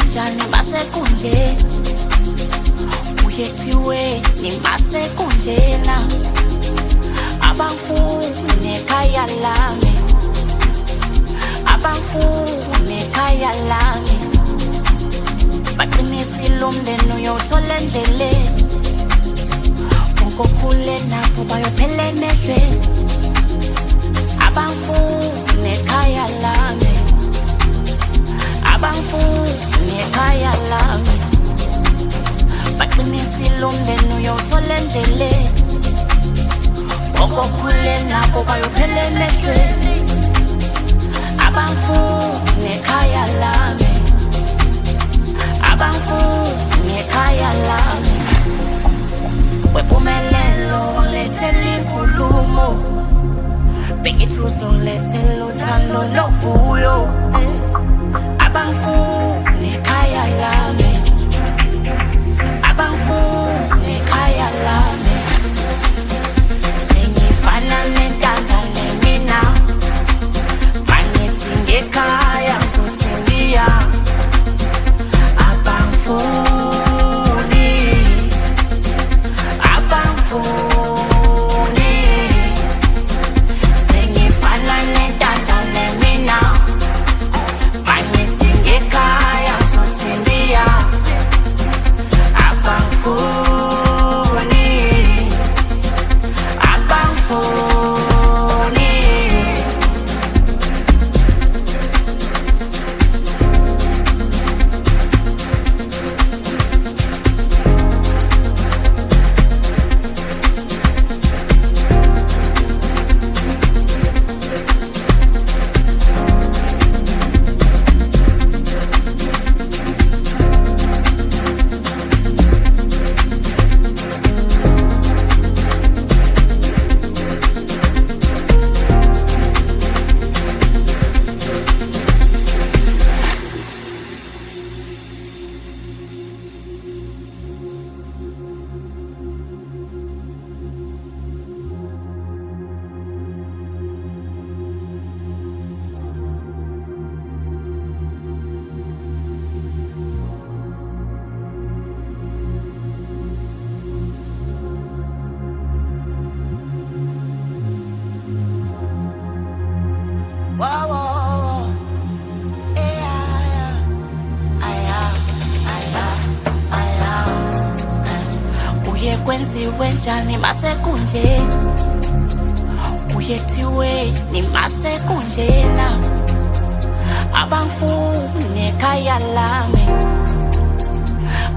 wenjani masekunje uyethiwe nimasekunjena abangifuni ekhaya lami abangifuni ekhaya lami baqinisile umndeni uyothola endleleni onkokhule nabo bayophela emehlweni abangifuni ekhaya lami abangifuni ekhaya lami baqinisile umndeni uyothola endleleni onkokhule nabo bayophela emehlweni abangifuni ekhaya lami abangifuni ekhaya lami wephumelelo wangilethela inkulumo bengithi uzongilethela uthando novuyo abangifuni ekhaya lami abangifuni ekhaya lami sengifana nentanga nemina bangithi ngekhaya ngizothendiya abangifuni abangifuni sengifana nentanga nemina bangithi ngekhaya ngizothendiya abangifuni abangifuni kwenziwe njani masekunje uyethiwe nimasekunjena abangifuni ekhaya lami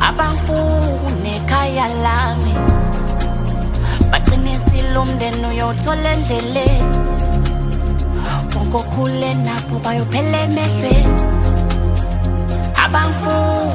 abangifuni ekhaya lami baqinisile umndeni uyothola endleleni onkokhule nabo bayophela emehlweni abangifuni